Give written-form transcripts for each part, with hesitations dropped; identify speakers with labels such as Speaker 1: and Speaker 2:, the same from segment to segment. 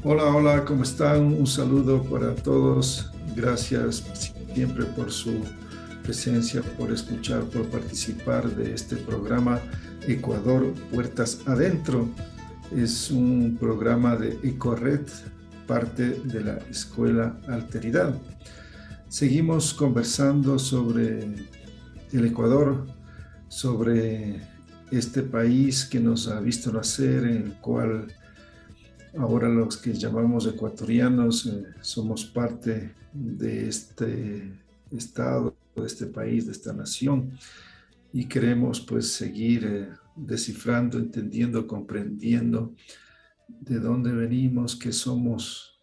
Speaker 1: Hola, hola, ¿cómo están? Un saludo para todos. Gracias siempre por su presencia, por escuchar, por participar de este programa Ecuador Puertas Adentro. Es un programa de EcoRed, parte de la Escuela Alteridad. Seguimos conversando sobre el Ecuador, sobre este país que nos ha visto nacer, en el cual ahora los que llamamos ecuatorianos somos parte de este estado, de este país, de esta nación, y queremos pues seguir descifrando, entendiendo, comprendiendo de dónde venimos, qué somos.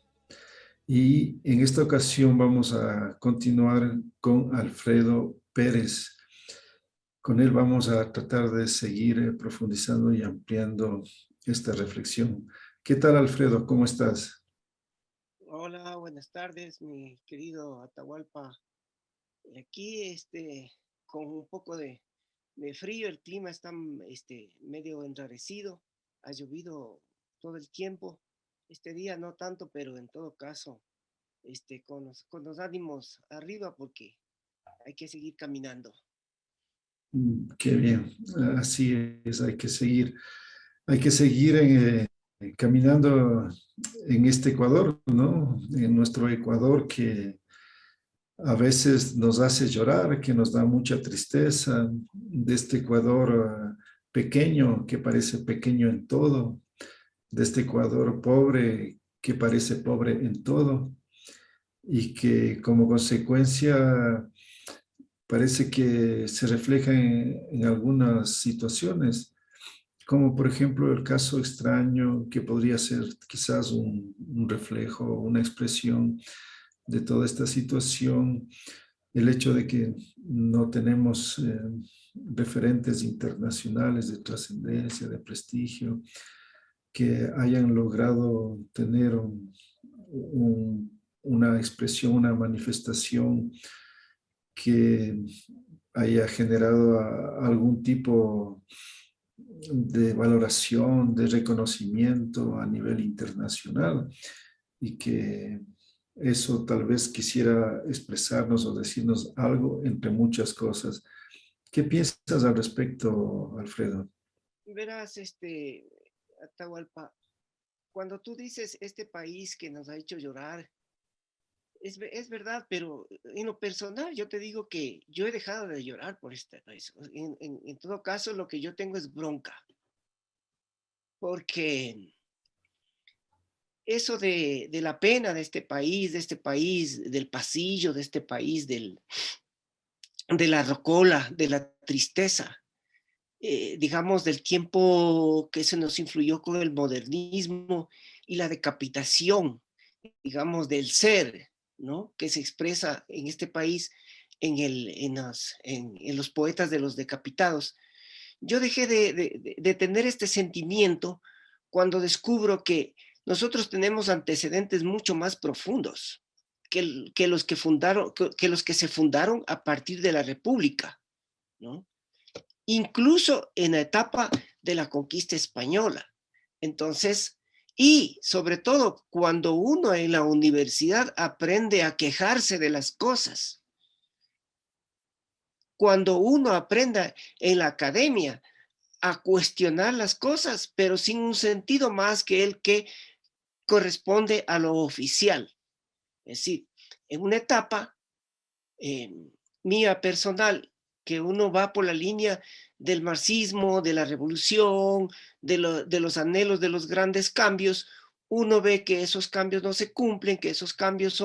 Speaker 1: Y en esta ocasión vamos a continuar con Alfredo Pérez. Con él vamos a tratar de seguir profundizando y ampliando esta reflexión. ¿Qué tal, Alfredo? ¿Cómo estás?
Speaker 2: Hola, buenas tardes, mi querido Atahualpa. Aquí, con un poco de frío, el clima está, medio enrarecido. Ha llovido todo el tiempo. Este día no tanto, pero en todo caso, con los ánimos arriba porque hay que seguir caminando.
Speaker 1: Qué bien, así es, hay que seguir caminando en este Ecuador, ¿no? En nuestro Ecuador que a veces nos hace llorar, que nos da mucha tristeza, de este Ecuador pequeño, que parece pequeño en todo, de este Ecuador pobre, que parece pobre en todo, y que como consecuencia parece que se refleja en algunas situaciones, como por ejemplo el caso extraño que podría ser quizás un reflejo, una expresión de toda esta situación, el hecho de que no tenemos referentes internacionales de trascendencia, de prestigio, que hayan logrado tener una expresión, una manifestación que haya generado algún tipo de valoración, de reconocimiento a nivel internacional y que eso tal vez quisiera expresarnos o decirnos algo entre muchas cosas. ¿Qué piensas al respecto, Alfredo?
Speaker 2: Verás, Atahualpa, cuando tú dices este país que nos ha hecho llorar, es verdad, pero en lo personal yo te digo que yo he dejado de llorar por este país. En todo caso, lo que yo tengo es bronca, porque eso de la pena de este país, del pasillo de este país, de la rocola, de la tristeza, digamos, del tiempo que se nos influyó con el modernismo y la decapitación, digamos, del ser, ¿no? Que se expresa en este país en los poetas de los decapitados. Yo dejé de tener este sentimiento cuando descubro que nosotros tenemos antecedentes mucho más profundos que los que los que se fundaron a partir de la República, ¿no? Incluso en la etapa de la conquista española. Entonces, y sobre todo cuando uno en la universidad aprende a quejarse de las cosas, cuando uno aprenda en la academia a cuestionar las cosas, pero sin un sentido más que el que corresponde a lo oficial. Es decir, en una etapa eh, mía personal, que uno va por la línea del marxismo, de la revolución, de los anhelos de los grandes cambios, uno ve que esos cambios no se cumplen, que esos cambios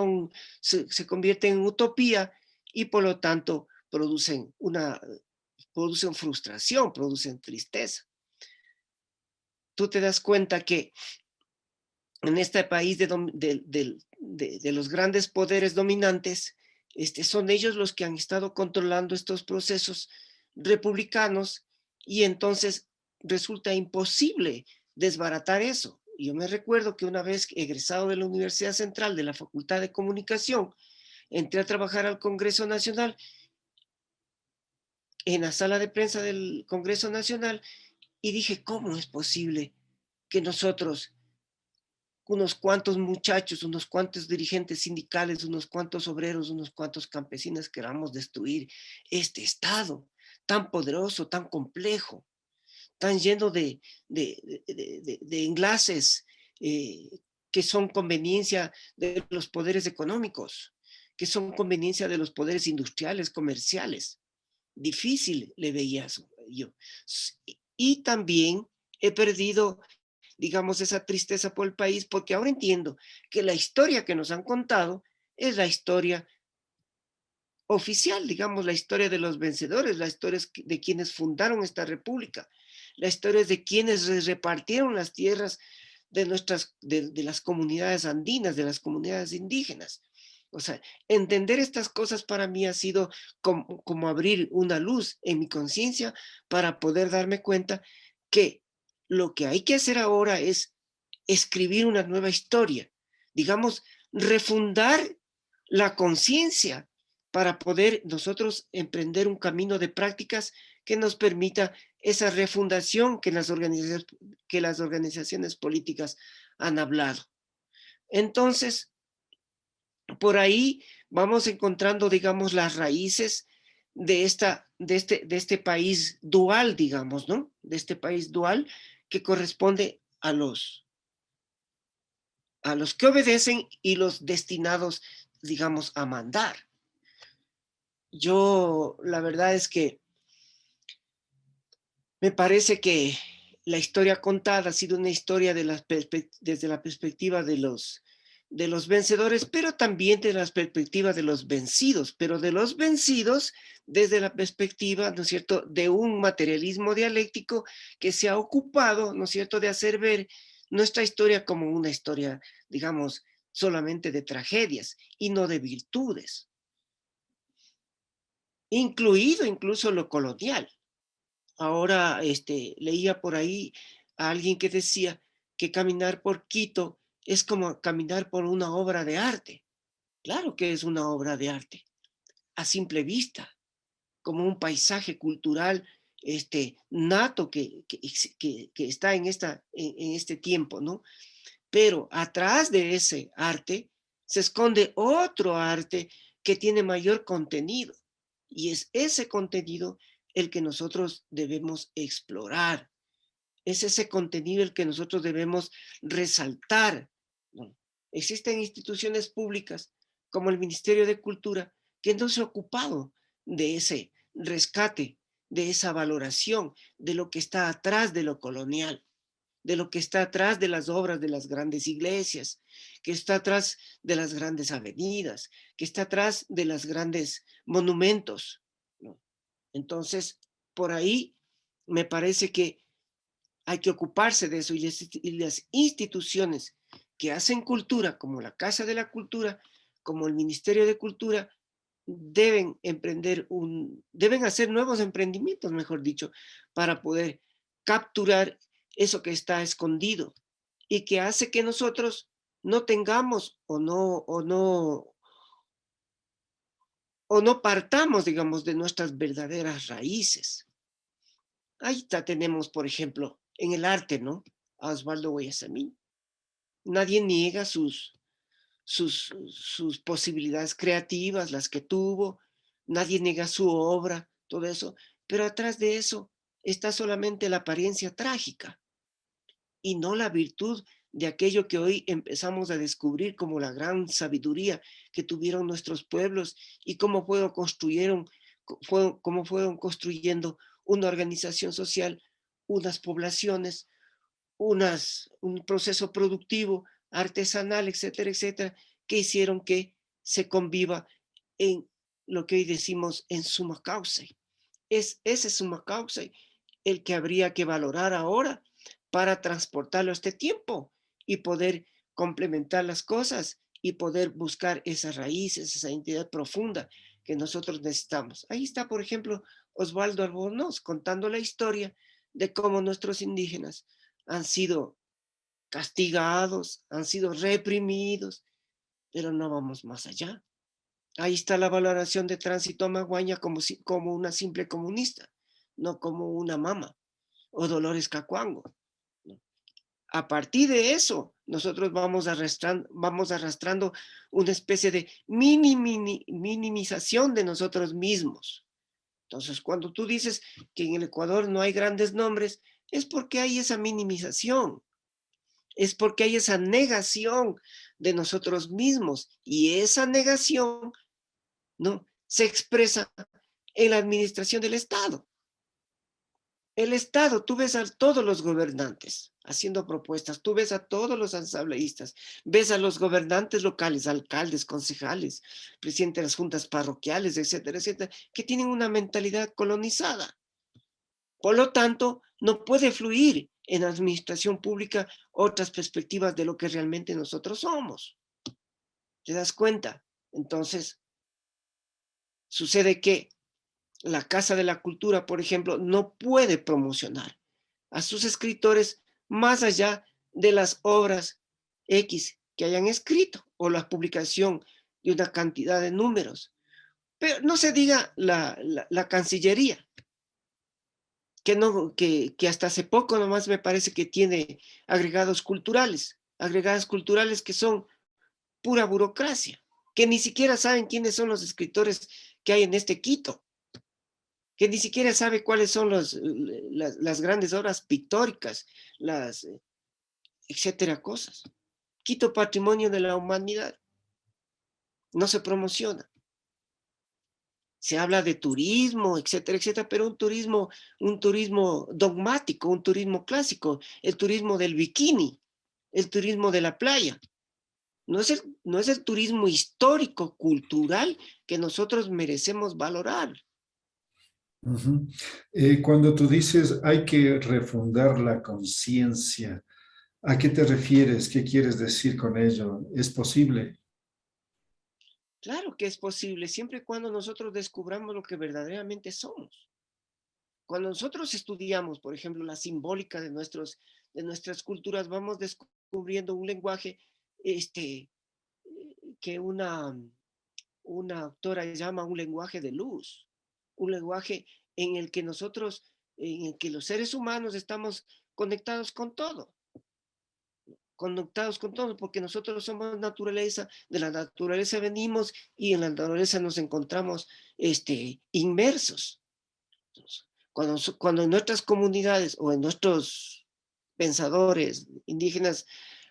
Speaker 2: se convierten en utopía y por lo tanto producen frustración, producen tristeza. Tú te das cuenta que en este país de los grandes poderes dominantes, son ellos los que han estado controlando estos procesos republicanos y entonces resulta imposible desbaratar eso. Yo me recuerdo que una vez egresado de la Universidad Central de la Facultad de Comunicación, entré a trabajar al Congreso Nacional, en la sala de prensa del Congreso Nacional, y dije, ¿cómo es posible que nosotros unos cuantos muchachos, unos cuantos dirigentes sindicales, unos cuantos obreros, unos cuantos campesinos queramos destruir este Estado tan poderoso, tan complejo, tan lleno de enlaces eh, que son conveniencia de los poderes económicos, que son conveniencia de los poderes industriales, comerciales. Difícil le veía eso yo. Y también he perdido, digamos, esa tristeza por el país, porque ahora entiendo que la historia que nos han contado es la historia oficial, digamos, la historia de los vencedores, la historia de quienes fundaron esta república, la historia de quienes repartieron las tierras de las comunidades andinas, de las comunidades indígenas. O sea, entender estas cosas para mí ha sido como abrir una luz en mi conciencia para poder darme cuenta que lo que hay que hacer ahora es escribir una nueva historia, digamos, refundar la conciencia para poder nosotros emprender un camino de prácticas que nos permita esa refundación que las organizaciones políticas han hablado. Entonces, por ahí vamos encontrando, digamos, las raíces de este país dual, digamos, ¿no? De este país dual que corresponde a los que obedecen y los destinados, digamos, a mandar. Yo, la verdad es que me parece que la historia contada ha sido una historia desde la perspectiva de los vencedores, pero también de la perspectiva de los vencidos, pero de los vencidos desde la perspectiva, ¿no es cierto?, de un materialismo dialéctico que se ha ocupado, ¿no es cierto?, de hacer ver nuestra historia como una historia, digamos, solamente de tragedias y no de virtudes, incluido incluso lo colonial. Ahora leía por ahí a alguien que decía que caminar por Quito es como caminar por una obra de arte. Claro que es una obra de arte, a simple vista, como un paisaje cultural nato que está en este tiempo, ¿no? Pero atrás de ese arte se esconde otro arte que tiene mayor contenido. Y es ese contenido el que nosotros debemos explorar. Es ese contenido el que nosotros debemos resaltar. Bueno, existen instituciones públicas como el Ministerio de Cultura que no se ha ocupado de ese rescate, de esa valoración, de lo que está atrás de lo colonial, de lo que está atrás de las obras de las grandes iglesias, que está atrás de las grandes avenidas, que está atrás de los grandes monumentos, ¿no? Entonces, por ahí me parece que hay que ocuparse de eso y las instituciones que hacen cultura, como la Casa de la Cultura, como el Ministerio de Cultura, deben hacer nuevos emprendimientos, mejor dicho, para poder capturar eso que está escondido y que hace que nosotros no tengamos o no partamos, digamos, de nuestras verdaderas raíces. Ahí tenemos, por ejemplo, en el arte, ¿no? A Osvaldo Guayasamín. Nadie niega sus posibilidades creativas, las que tuvo, nadie niega su obra, todo eso, pero atrás de eso está solamente la apariencia trágica y no la virtud de aquello que hoy empezamos a descubrir como la gran sabiduría que tuvieron nuestros pueblos y cómo fueron construyendo una organización social, unas poblaciones, un proceso productivo, artesanal, etcétera, etcétera, que hicieron que se conviva en lo que hoy decimos en summa causa. Es ese summa causa el que habría que valorar ahora para transportarlo a este tiempo y poder complementar las cosas y poder buscar esas raíces, esa identidad profunda que nosotros necesitamos. Ahí está, por ejemplo, Osvaldo Albornoz contando la historia de cómo nuestros indígenas han sido castigados, han sido reprimidos, pero no vamos más allá. Ahí está la valoración de Tránsito Maguaña como una simple comunista, no como una mama, o Dolores Cacuango, ¿no? A partir de eso, nosotros vamos arrastrando una especie de minimización de nosotros mismos. Entonces, cuando tú dices que en el Ecuador no hay grandes nombres, es porque hay esa minimización, es porque hay esa negación de nosotros mismos, y esa negación, ¿no?, se expresa en la administración del Estado. El Estado, tú ves a todos los gobernantes haciendo propuestas, tú ves a todos los asambleístas, ves a los gobernantes locales, alcaldes, concejales, presidentes de las juntas parroquiales, etcétera, etcétera, que tienen una mentalidad colonizada. Por lo tanto, no puede fluir en la administración pública otras perspectivas de lo que realmente nosotros somos. ¿Te das cuenta? Entonces, sucede que la Casa de la Cultura, por ejemplo, no puede promocionar a sus escritores más allá de las obras X que hayan escrito o la publicación de una cantidad de números. Pero no se diga la Cancillería, que, no, que hasta hace poco nomás me parece que tiene agregados culturales que son pura burocracia, que ni siquiera saben quiénes son los escritores que hay en este Quito, que ni siquiera sabe cuáles son las grandes obras pictóricas, etcétera, cosas. Quito Patrimonio de la Humanidad. No se promociona. Se habla de turismo, etcétera, etcétera, pero un turismo dogmático, un turismo clásico, el turismo del bikini, el turismo de la playa. No es el turismo histórico, cultural, que nosotros merecemos valorar.
Speaker 1: Ujú. Cuando tú dices hay que refundar la conciencia, ¿a qué te refieres? ¿Qué quieres decir con ello? ¿Es posible?
Speaker 2: Claro que es posible, siempre y cuando nosotros descubramos lo que verdaderamente somos. Cuando nosotros estudiamos, por ejemplo, la simbólica de nuestras culturas, vamos descubriendo un lenguaje que una autora llama un lenguaje de luz, un lenguaje en el que en el que los seres humanos estamos conectados con todo, porque nosotros somos naturaleza, de la naturaleza venimos y en la naturaleza nos encontramos inmersos. Entonces, cuando en nuestras comunidades o en nuestros pensadores indígenas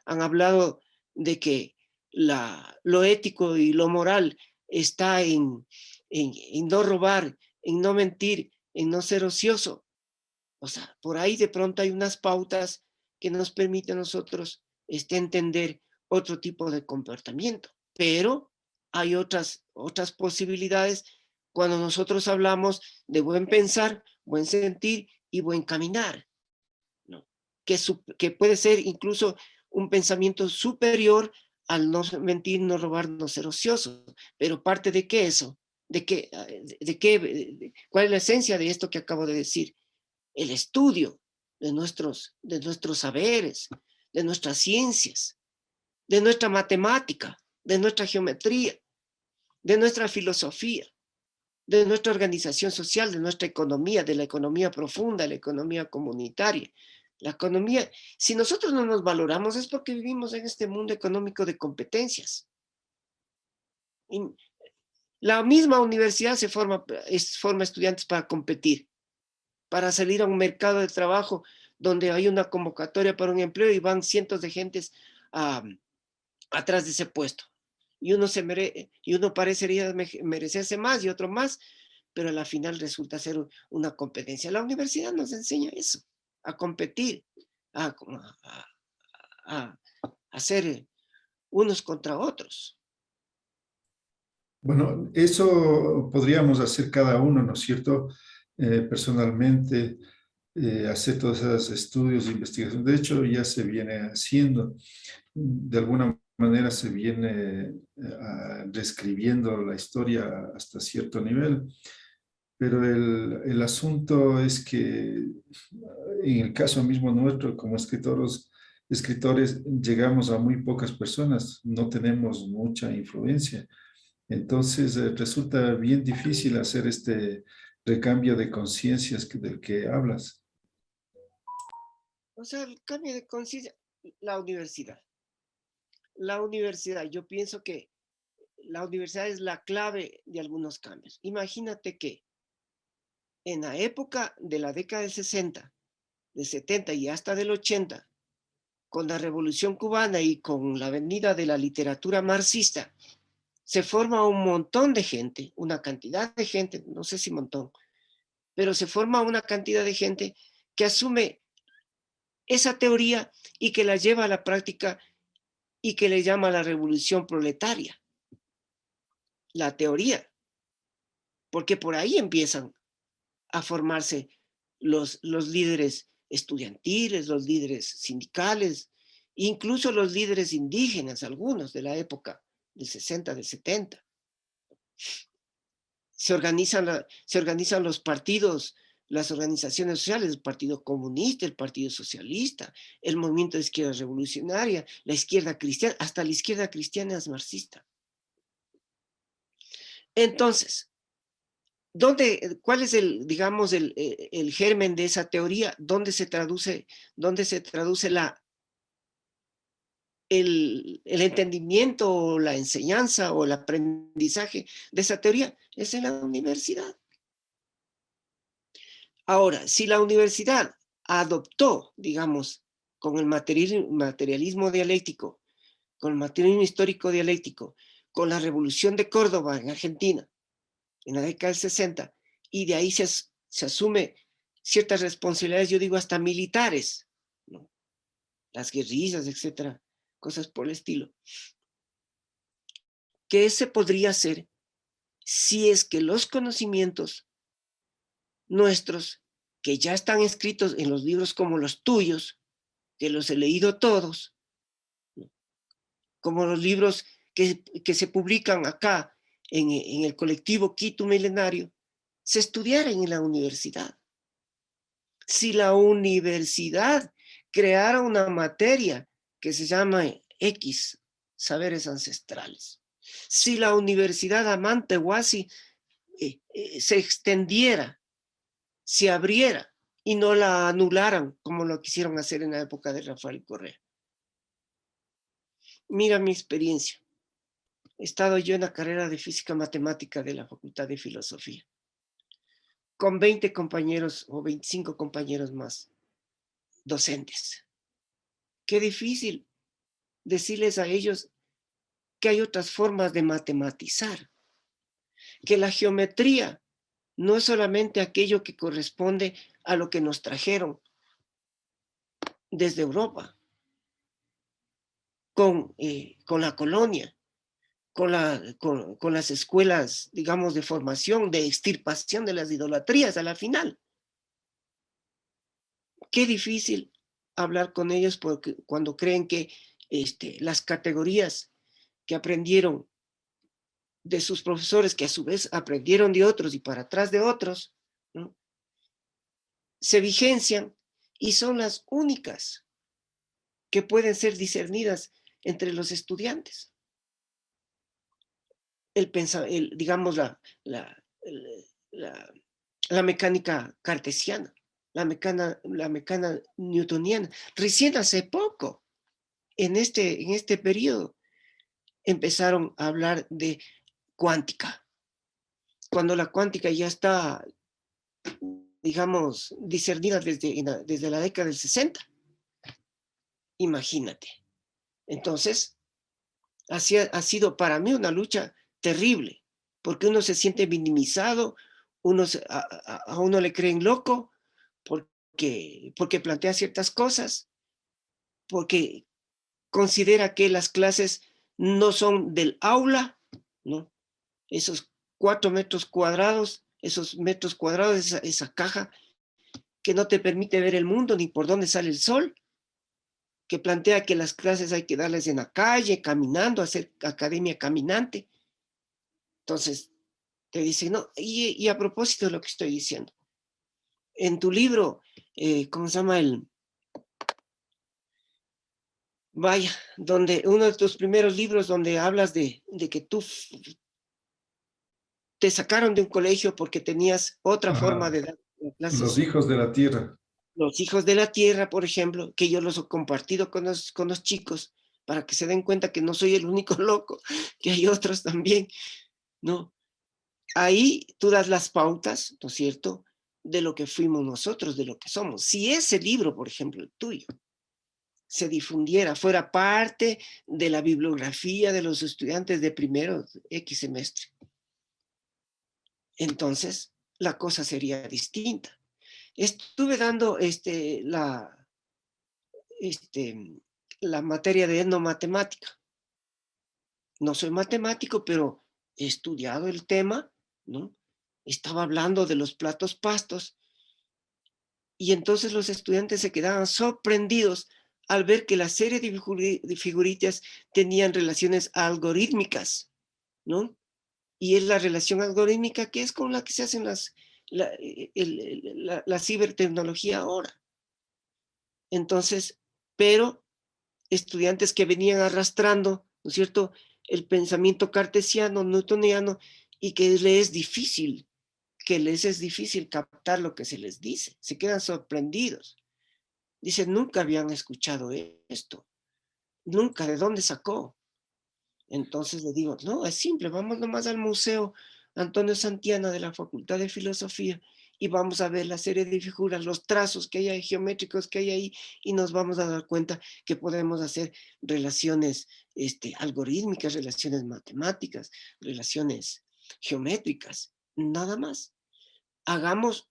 Speaker 2: han hablado de que lo ético y lo moral está en no robar, en no mentir, en no ser ocioso. O sea, por ahí de pronto hay unas pautas que nos permiten a nosotros entender otro tipo de comportamiento. Pero hay otras posibilidades cuando nosotros hablamos de buen pensar, buen sentir y buen caminar, ¿no? Que puede ser incluso un pensamiento superior al no mentir, no robar, no ser ocioso. Pero parte de qué eso, cuál es la esencia de esto que acabo de decir, el estudio de nuestros saberes, de nuestras ciencias, de nuestra matemática, de nuestra geometría, de nuestra filosofía, de nuestra organización social, de nuestra economía, de la economía profunda, la economía comunitaria. La economía, si nosotros no nos valoramos es porque vivimos en este mundo económico de competencias. Y la misma universidad forma estudiantes para competir, para salir a un mercado de trabajo donde hay una convocatoria para un empleo y van cientos de gentes atrás de ese puesto. Y uno parecería merecerse más y otro más, pero a la final resulta ser una competencia. La universidad nos enseña eso, a competir, a, a, a hacer unos contra otros.
Speaker 1: Bueno, eso podríamos hacer cada uno, ¿no es cierto? Personalmente, hacer todos esos estudios de investigación. De hecho, ya se viene haciendo. De alguna manera se viene describiendo la historia hasta cierto nivel. Pero el asunto es que en el caso mismo nuestro, como escritores, llegamos a muy pocas personas, no tenemos mucha influencia. Entonces, resulta bien difícil hacer este recambio de conciencias del que hablas.
Speaker 2: O sea, el cambio de conciencia. La universidad. La universidad, yo pienso que la universidad es la clave de algunos cambios. Imagínate que en la época de la década del 60, del 70 y hasta del 80, con la Revolución Cubana y con la venida de la literatura marxista, se forma un montón de gente, una cantidad de gente, no sé si montón, pero se forma una cantidad de gente que asume esa teoría y que la lleva a la práctica y que le llama la revolución proletaria. La teoría, porque por ahí empiezan a formarse los líderes estudiantiles, los líderes sindicales, incluso los líderes indígenas, algunos de la época del 60, del 70. Se organizan los partidos, las organizaciones sociales, el Partido Comunista, el Partido Socialista, el Movimiento de Izquierda Revolucionaria, la izquierda cristiana, hasta la izquierda cristiana es marxista. Entonces, ¿cuál es digamos, el germen de esa teoría? ¿Dónde se traduce el entendimiento o la enseñanza o el aprendizaje de esa teoría? Es en la universidad. Ahora, si la universidad adoptó, digamos, con el materialismo dialéctico, con el materialismo histórico dialéctico, con la Revolución de Córdoba en Argentina, en la década del 60, y de ahí se asume ciertas responsabilidades, yo digo hasta militares, ¿no? Las guerrillas, etcétera, cosas por el estilo. ¿Qué se podría hacer si es que los conocimientos nuestros, que ya están escritos en los libros como los tuyos, que los he leído todos, ¿no? Como los libros que se publican acá en el colectivo Quito Milenario, se estudiaran en la universidad? Si la universidad creara una materia que se llama X, saberes ancestrales, si la Universidad Amante Huasi se extendiera, se abriera y no la anularan como lo quisieron hacer en la época de Rafael Correa. Mira mi experiencia. He estado yo en la carrera de física matemática de la Facultad de Filosofía, con 20 compañeros o 25 compañeros más, docentes. Qué difícil decirles a ellos que hay otras formas de matematizar, que la geometría no es solamente aquello que corresponde a lo que nos trajeron desde Europa, con la colonia, con las escuelas, digamos, de formación, de extirpación de las idolatrías a la final. Qué difícil hablar con ellos porque cuando creen que las categorías que aprendieron de sus profesores, que a su vez aprendieron de otros y para atrás de otros, ¿no?, se vigencian y son las únicas que pueden ser discernidas entre los estudiantes. Digamos, la mecánica cartesiana, la mecánica newtoniana. Recién hace poco, en este periodo, empezaron a hablar de cuántica. Cuando la cuántica ya está, digamos, discernida desde la década del 60. Imagínate. Entonces, ha sido para mí una lucha terrible, porque uno se siente minimizado, a uno le creen loco, porque plantea ciertas cosas, porque considera que las clases no son del aula, ¿no? Esos 4 metros cuadrados, esa caja que no te permite ver el mundo ni por dónde sale el sol, que plantea que las clases hay que darles en la calle, caminando, hacer academia caminante. Entonces, te dice, no, y a propósito de lo que estoy diciendo, en tu libro, ¿cómo se llama Vaya, uno de tus primeros libros donde hablas de que tú te sacaron de un colegio porque tenías otra forma
Speaker 1: Ajá.
Speaker 2: de dar clases.
Speaker 1: Los hijos de la tierra.
Speaker 2: Los hijos de la tierra, por ejemplo, que yo los he compartido con los chicos para que se den cuenta que no soy el único loco, que hay otros también, ¿no? Ahí tú das las pautas, ¿no es cierto?, de lo que fuimos nosotros, de lo que somos. Si ese libro, por ejemplo, el tuyo, se difundiera, fuera parte de la bibliografía de los estudiantes de primero X semestre, entonces la cosa sería distinta. Estuve dando este, la materia de etnomatemática. No soy matemático, pero he estudiado el tema, ¿no? Estaba hablando de los platos pastos y entonces los estudiantes se quedaban sorprendidos al ver que la serie de figuritas tenían relaciones algorítmicas, ¿no? Y es la relación algorítmica que es con la que se hacen la cibertecnología ahora. Entonces, pero estudiantes que venían arrastrando, ¿no es cierto?, el pensamiento cartesiano, newtoniano, y que les es difícil captar lo que se les dice, se quedan sorprendidos. Dicen, nunca habían escuchado esto, nunca, ¿de dónde sacó? Entonces le digo, no, es simple, vamos nomás al Museo Antonio Santiana de la Facultad de Filosofía y vamos a ver la serie de figuras, los trazos que hay ahí, geométricos que hay ahí, y nos vamos a dar cuenta que podemos hacer relaciones algorítmicas, relaciones matemáticas, relaciones geométricas, nada más.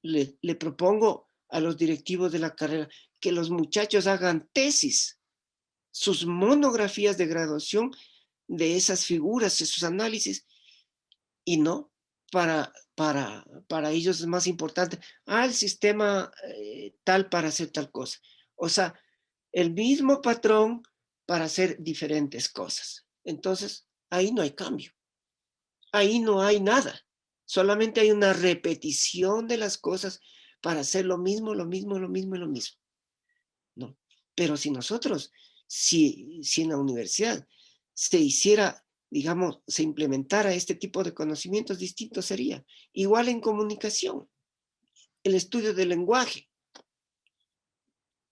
Speaker 2: Le propongo a los directivos de la carrera que los muchachos hagan tesis, sus monografías de graduación de esas figuras, de sus análisis, y no, para ellos es más importante, el sistema tal para hacer tal cosa. O sea, el mismo patrón para hacer diferentes cosas. Entonces, ahí no hay cambio, ahí no hay nada, solamente hay una repetición de las cosas para hacer lo mismo, lo mismo, lo mismo y lo mismo. ¿No? Pero si en la universidad se hiciera, digamos, se implementara este tipo de conocimientos distintos sería. Igual en comunicación, el estudio del lenguaje.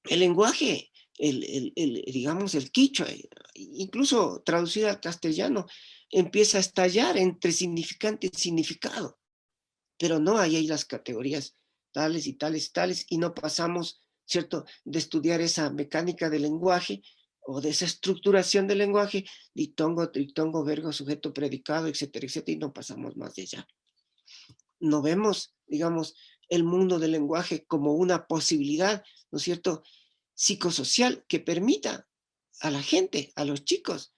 Speaker 2: El lenguaje, digamos, el quichua, incluso traducido al castellano, empieza a estallar entre significante y significado. Pero no, ahí hay las categorías tales y tales y tales, y no pasamos, ¿cierto?, de estudiar esa mecánica del lenguaje o de esa estructuración del lenguaje, ditongo, triptongo, verbo, sujeto, predicado, etcétera, etcétera, y no pasamos más de allá. No vemos, digamos, el mundo del lenguaje como una posibilidad, ¿no es cierto?, psicosocial que permita a la gente, a los chicos,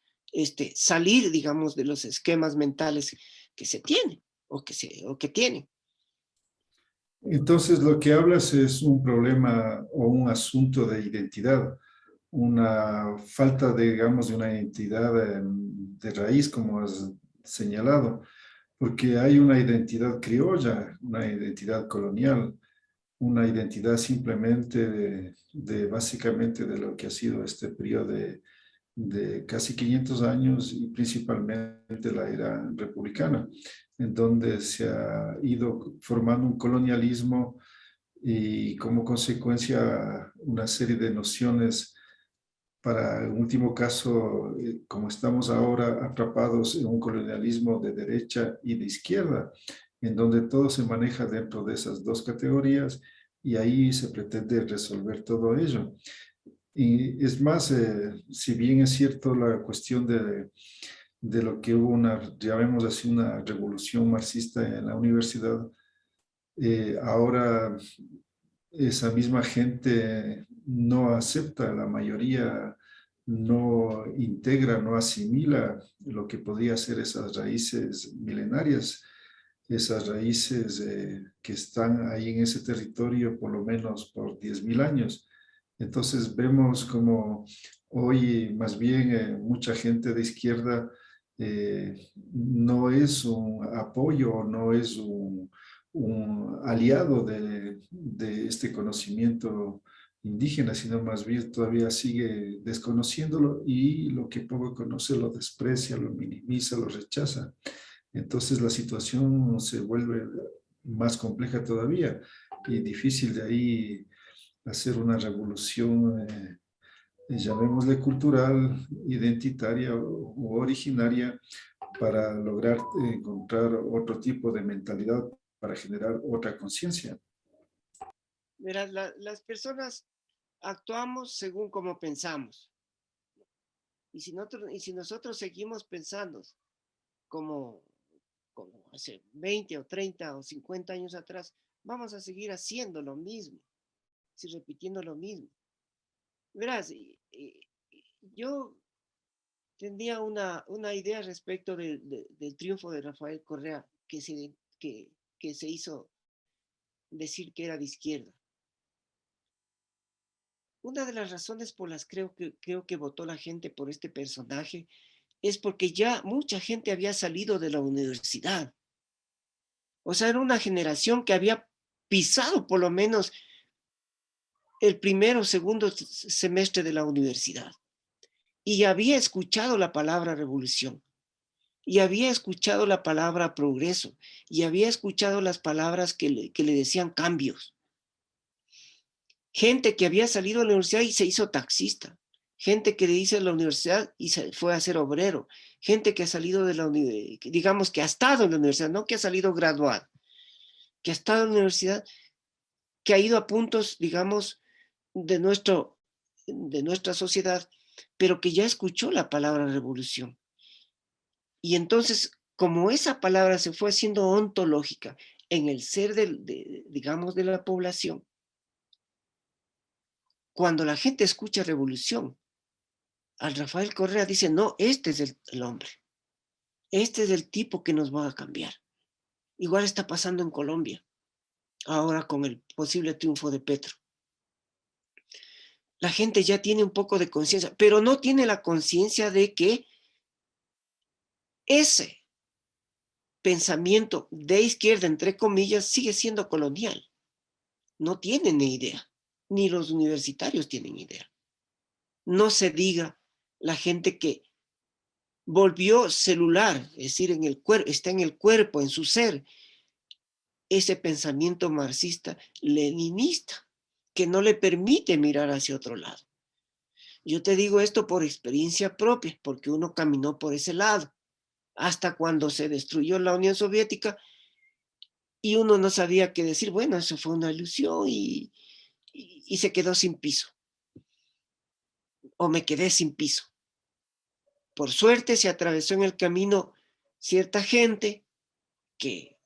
Speaker 2: salir, digamos, de los esquemas mentales que se tienen o que tienen.
Speaker 1: Entonces, lo que hablas es un problema o un asunto de identidad, una falta, digamos, de una identidad de raíz, como has señalado, porque hay una identidad criolla, una identidad colonial, una identidad simplemente básicamente de lo que ha sido este periodo de casi 500 años y principalmente la era republicana, en donde se ha ido formando un colonialismo y como consecuencia una serie de nociones para, en último caso, como estamos ahora atrapados en un colonialismo de derecha y de izquierda, en donde todo se maneja dentro de esas dos categorías y ahí se pretende resolver todo ello. Y es más, si bien es cierto la cuestión de lo que hubo llamemos así, una revolución marxista en la universidad, ahora esa misma gente no acepta, la mayoría no integra, no asimila lo que podría ser esas raíces milenarias, esas raíces que están ahí en ese territorio por lo menos por 10.000 años. Entonces vemos como hoy más bien mucha gente de izquierda no es un apoyo, no es un aliado de este conocimiento indígena, sino más bien todavía sigue desconociéndolo y lo que poco conoce lo desprecia, lo minimiza, lo rechaza. Entonces la situación se vuelve más compleja todavía y difícil de ahí hacer una revolución, llamémosle cultural, identitaria u originaria, para lograr encontrar otro tipo de mentalidad, para generar otra conciencia.
Speaker 2: Verás, las personas actuamos según como pensamos. Y si nosotros seguimos pensando como, como hace 20 o 30 o 50 años atrás, vamos a seguir haciendo lo mismo, repitiendo lo mismo. Verás, yo tenía una idea respecto del triunfo de Rafael Correa que se hizo decir que era de izquierda. Una de las razones por las creo que votó la gente por este personaje es porque ya mucha gente había salido de la universidad. O sea, era una generación que había pisado por lo menos el primero o segundo semestre de la universidad y había escuchado la palabra revolución, y había escuchado la palabra progreso, y había escuchado las palabras que le decían cambios. Gente que había salido de la universidad y se hizo taxista, gente que le dice a la universidad y se fue a ser obrero, gente que ha salido de la universidad, digamos que ha estado en la universidad, no que ha salido graduado, que ha estado en la universidad, que ha ido a puntos, digamos, de nuestra sociedad, pero que ya escuchó la palabra revolución. Y entonces, como esa palabra se fue haciendo ontológica en el ser digamos, de la población, cuando la gente escucha revolución, al Rafael Correa dice, no, este es el hombre, este es el tipo que nos va a cambiar. Igual está pasando en Colombia, ahora con el posible triunfo de Petro. La gente ya tiene un poco de conciencia, pero no tiene la conciencia de que ese pensamiento de izquierda, entre comillas, sigue siendo colonial. No tienen ni idea, ni los universitarios tienen idea. No se diga la gente que volvió celular, es decir, está en el cuerpo, en su ser, ese pensamiento marxista-leninista que no le permite mirar hacia otro lado. Yo te digo esto por experiencia propia, porque uno caminó por ese lado, hasta cuando se destruyó la Unión Soviética y uno no sabía qué decir. Bueno, eso fue una ilusión y se quedó sin piso. O me quedé sin piso. Por suerte se atravesó en el camino cierta gente que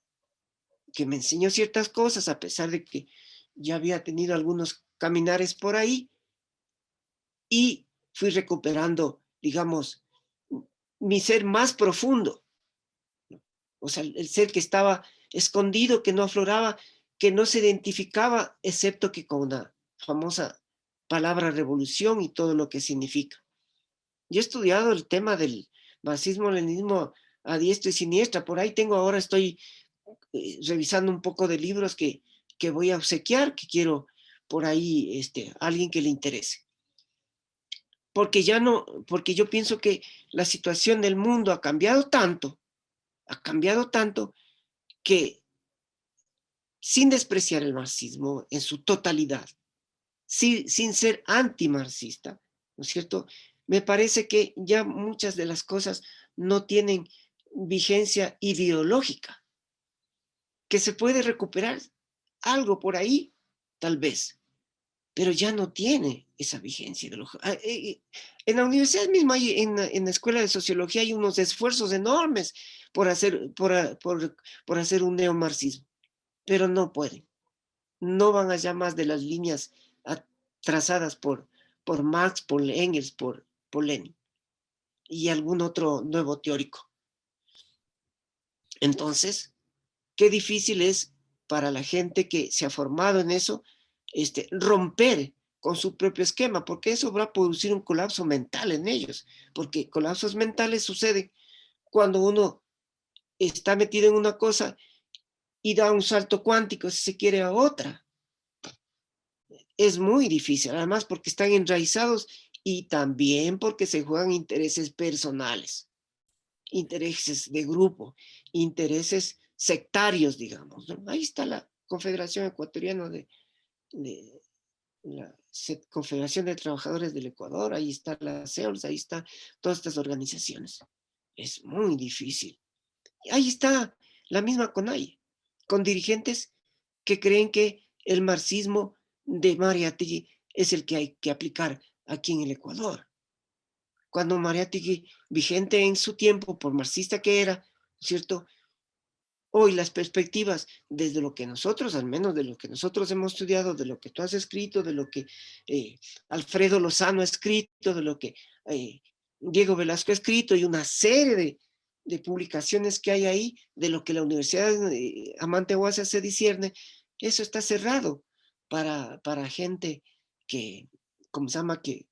Speaker 2: me enseñó ciertas cosas, a pesar de que ya había tenido algunos caminares por ahí, y fui recuperando, digamos, mi ser más profundo. O sea, el ser que estaba escondido, que no afloraba, que no se identificaba, excepto que con la famosa palabra revolución y todo lo que significa. Yo he estudiado el tema del marxismo-leninismo a diestra y siniestra. Por ahí estoy revisando un poco de libros que voy a obsequiar, que quiero por ahí alguien que le interese. Porque yo pienso que la situación del mundo ha cambiado tanto que, sin despreciar el marxismo en su totalidad, sin ser antimarxista, ¿no es cierto? Me parece que ya muchas de las cosas no tienen vigencia ideológica, que se puede recuperar algo por ahí, tal vez, pero ya no tiene esa vigencia ideológica. En la universidad misma, en la escuela de sociología, hay unos esfuerzos enormes por hacer un neomarxismo, pero no pueden. No van allá más de las líneas trazadas por Marx, por Engels, por Lenin y algún otro nuevo teórico. Entonces, qué difícil es para la gente que se ha formado en eso, romper con su propio esquema, porque eso va a producir un colapso mental en ellos, porque colapsos mentales suceden cuando uno está metido en una cosa y da un salto cuántico, si se quiere, a otra. Es muy difícil, además porque están enraizados y también porque se juegan intereses personales, intereses de grupo, intereses sectarios, digamos, ¿no? Ahí está la Confederación Ecuatoriana de la Confederación de Trabajadores del Ecuador, ahí está la CEOLS, ahí está todas estas organizaciones. Es muy difícil. Y ahí está la misma CONAIE, con dirigentes que creen que el marxismo de Mariátegui es el que hay que aplicar aquí en el Ecuador. Cuando Mariátegui, vigente en su tiempo, por marxista que era, ¿cierto? Hoy las perspectivas, desde lo que nosotros, al menos de lo que nosotros hemos estudiado, de lo que tú has escrito, de lo que Alfredo Lozano ha escrito, de lo que Diego Velasco ha escrito, y una serie de publicaciones que hay ahí, de lo que la Universidad Amante Huasa se discierne, eso está cerrado para gente que, ¿cómo se llama? Que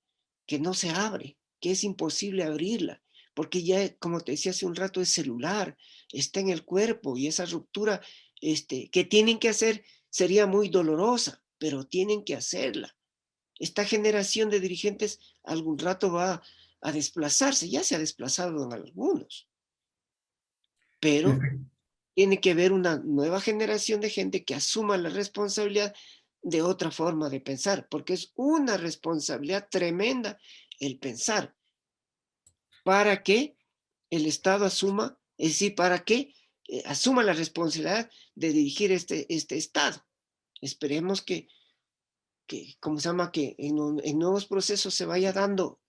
Speaker 2: no se abre, que es imposible abrirla, porque ya, como te decía hace un rato, es celular, está en el cuerpo, y esa ruptura que tienen que hacer sería muy dolorosa, pero tienen que hacerla. Esta generación de dirigentes algún rato va a desplazarse, ya se ha desplazado en algunos, pero tiene que haber una nueva generación de gente que asuma la responsabilidad de otra forma de pensar, porque es una responsabilidad tremenda el pensar para que el Estado asuma, es decir, para que asuma la responsabilidad de dirigir este Estado. Esperemos ¿cómo se llama? Que en nuevos procesos se vaya dando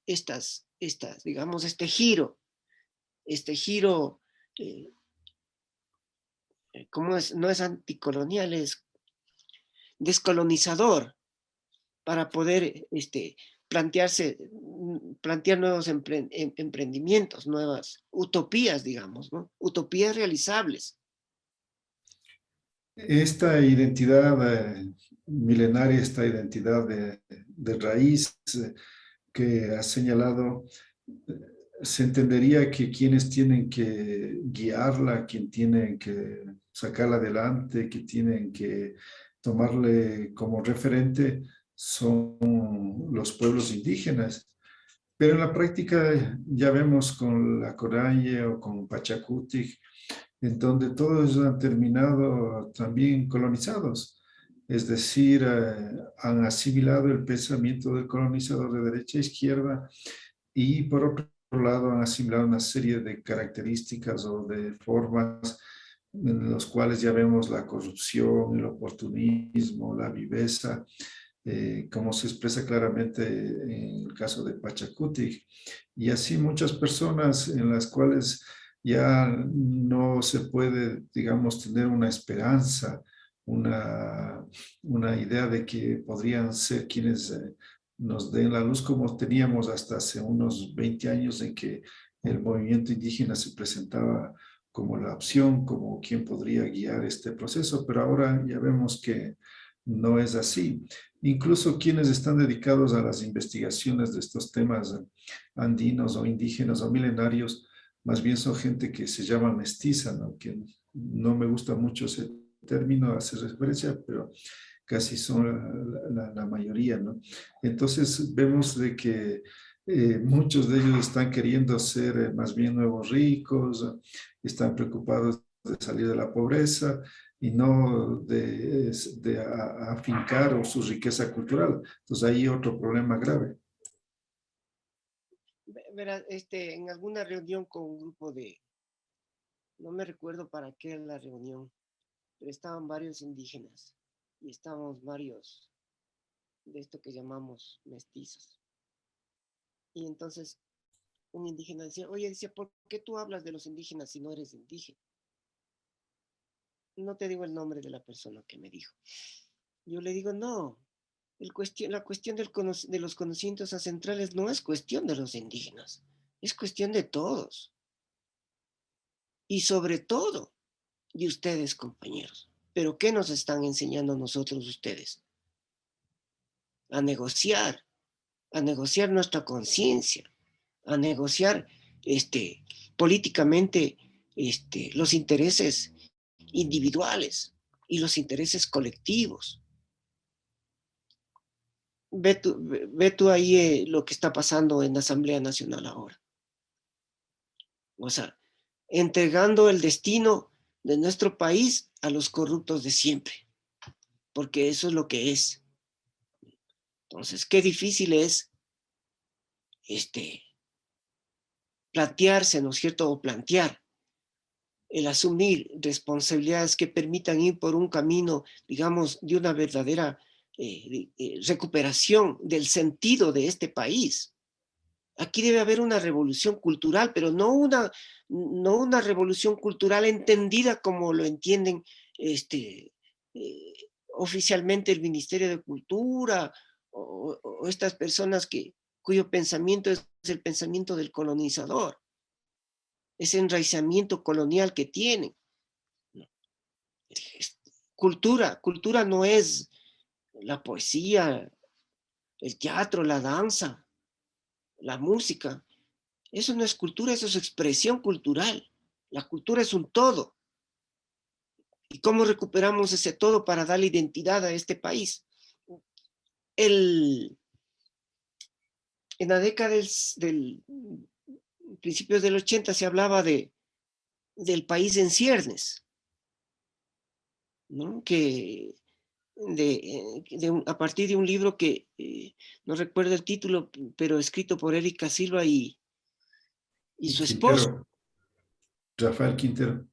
Speaker 2: digamos, este giro, eh, ¿cómo es? No es anticolonial, es descolonizador, para poder plantear nuevos emprendimientos, nuevas utopías, digamos, ¿no? Utopías realizables.
Speaker 1: Esta identidad milenaria, esta identidad de raíz que has señalado, se entendería que quienes tienen que guiarla, quien tienen que sacarla adelante, que tienen que tomarle como referente, son los pueblos indígenas. Pero en la práctica ya vemos con la Coralle o con Pachacutic, en donde todos han terminado también colonizados. Es decir, han asimilado el pensamiento del colonizador de derecha a izquierda y por otro lado han asimilado una serie de características o de formas en los cuales ya vemos la corrupción, el oportunismo, la viveza, como se expresa claramente en el caso de Pachacuti, y así muchas personas en las cuales ya no se puede, digamos, tener una esperanza, una, una idea de que podrían ser quienes nos den la luz como teníamos hasta hace unos 20 años en que el movimiento indígena se presentaba como la opción, como quien podría guiar este proceso, pero ahora ya vemos que no es así. Incluso quienes están dedicados a las investigaciones de estos temas andinos o indígenas o milenarios, más bien son gente que se llama mestiza, ¿no? Que no me gusta mucho ese término, hace referencia, pero casi son la mayoría, ¿no? Entonces vemos de que muchos de ellos están queriendo ser más bien nuevos ricos, están preocupados de salir de la pobreza y no de afincar su riqueza cultural. Entonces ahí otro problema grave.
Speaker 2: Verás, en alguna reunión con un grupo no me recuerdo para qué era la reunión, pero estaban varios indígenas y estábamos varios de esto que llamamos mestizos. Y entonces un indígena decía, oye, decía, ¿por qué tú hablas de los indígenas si no eres indígena? No te digo el nombre de la persona que me dijo. Yo le digo, no, la cuestión de los conocimientos ancestrales no es cuestión de los indígenas, es cuestión de todos. Y sobre todo de ustedes, compañeros. ¿Pero qué nos están enseñando a nosotros ustedes? A negociar nuestra conciencia, a negociar políticamente los intereses individuales y los intereses colectivos. Ve tú ahí lo que está pasando en la Asamblea Nacional ahora. O sea, entregando el destino de nuestro país a los corruptos de siempre, porque eso es lo que es. Entonces, qué difícil es plantearse, ¿no es cierto? O plantear el asumir responsabilidades que permitan ir por un camino, digamos, de una verdadera recuperación del sentido de este país. Aquí debe haber una revolución cultural, pero no una revolución cultural entendida como lo entienden eh, oficialmente el Ministerio de Cultura o estas personas cuyo pensamiento es el pensamiento del colonizador, ese enraizamiento colonial que tienen. Cultura no es la poesía, el teatro, la danza, la música. Eso no es cultura, eso es expresión cultural. La cultura es un todo. ¿Y cómo recuperamos ese todo para darle identidad a este país? En la década del principios del 80 se hablaba del país en ciernes, ¿no? A partir de un libro que no recuerdo el título, pero escrito por Erika Silva y su esposo,
Speaker 1: Quintero, Rafael Quintero.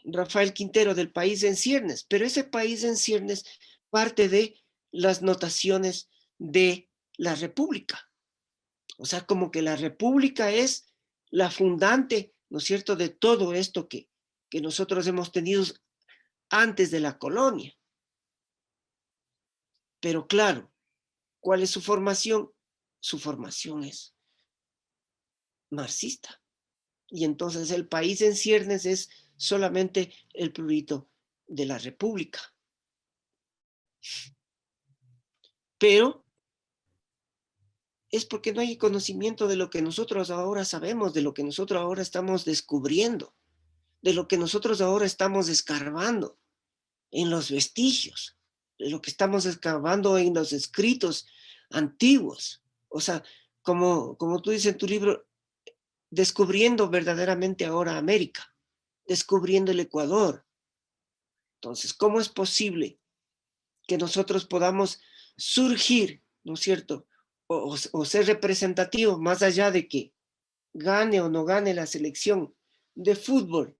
Speaker 2: Rafael Quintero, del país en ciernes. Pero ese país en ciernes parte de las notaciones de la República. O sea, como que la República es la fundante, ¿no es cierto?, de todo esto que nosotros hemos tenido antes de la colonia. Pero claro, ¿cuál es su formación? Su formación es marxista. Y entonces el país en ciernes es solamente el prurito de la República. Pero es porque no hay conocimiento de lo que nosotros ahora sabemos, de lo que nosotros ahora estamos descubriendo, de lo que nosotros ahora estamos escarbando en los vestigios, de lo que estamos escarbando en los escritos antiguos. O sea, como tú dices en tu libro, descubriendo verdaderamente ahora América, descubriendo el Ecuador. Entonces, ¿cómo es posible que nosotros podamos surgir, ¿no es cierto? O ser representativos más allá de que gane o no gane la selección de fútbol,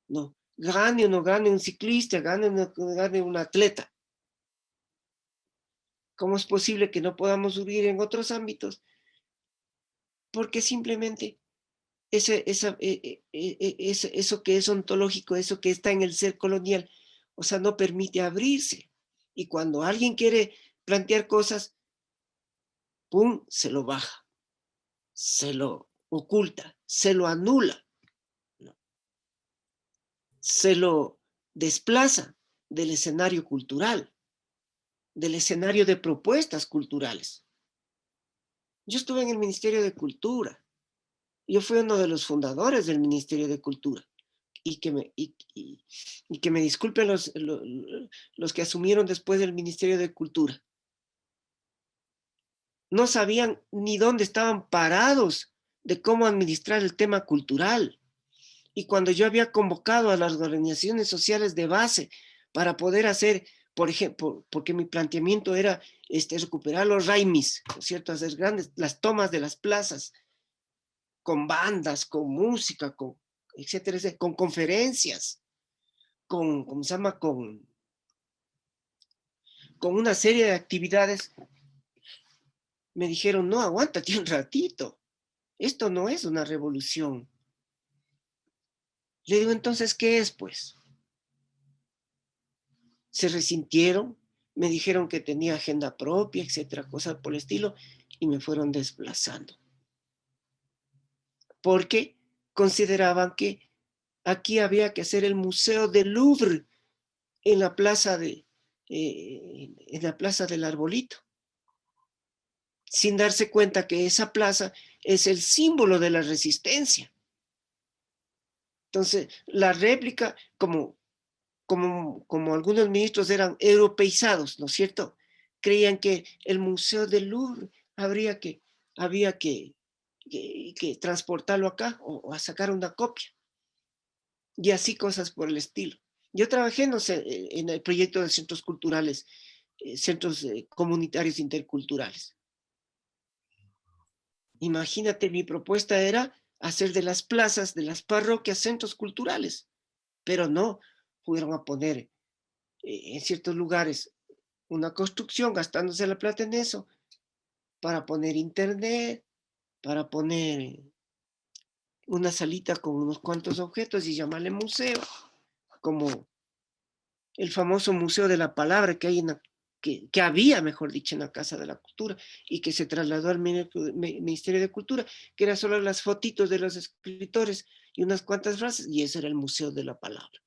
Speaker 2: ¿no? Gane o no gane un ciclista, gane o no gane un atleta. ¿Cómo es posible que no podamos subir en otros ámbitos? Porque simplemente eso que es ontológico, eso que está en el ser colonial, o sea, no permite abrirse. Y cuando alguien quiere plantear cosas, ¡pum!, se lo baja, se lo oculta, se lo anula, ¿no? Se lo desplaza del escenario cultural, del escenario de propuestas culturales. Yo estuve en el Ministerio de Cultura. Yo fui uno de los fundadores del Ministerio de Cultura. Y que me disculpen los que asumieron después del Ministerio de Cultura. No sabían ni dónde estaban parados de cómo administrar el tema cultural. Y cuando yo había convocado a las organizaciones sociales de base para poder hacer, por ejemplo, porque mi planteamiento era recuperar los raimis, ¿no es cierto?, hacer las tomas de las plazas, con bandas, con música, etcétera, con conferencias, ¿cómo se llama?, con una serie de actividades. Me dijeron, no, aguántate un ratito, esto no es una revolución. Le digo, entonces, ¿qué es, pues? Se resintieron, me dijeron que tenía agenda propia, etcétera, cosas por el estilo, y me fueron desplazando. Porque consideraban que aquí había que hacer el Museo del Louvre en la plaza del Arbolito, sin darse cuenta que esa plaza es el símbolo de la resistencia. Entonces, la réplica, como algunos ministros eran europeizados, ¿no es cierto?, creían que el Museo del Louvre había que transportarlo acá o a sacar una copia. Y así cosas por el estilo. Yo trabajé, no sé, en el proyecto de centros culturales centros comunitarios interculturales. Imagínate, mi propuesta era hacer de las plazas, de las parroquias, centros culturales, pero no, fueron a poner en ciertos lugares una construcción, gastándose la plata en eso, para poner internet, para poner una salita con unos cuantos objetos y llamarle museo, como el famoso Museo de la Palabra que hay que había, mejor dicho, en la Casa de la Cultura y que se trasladó al Ministerio de Cultura, que eran solo las fotitos de los escritores y unas cuantas frases, y eso era el Museo de la Palabra.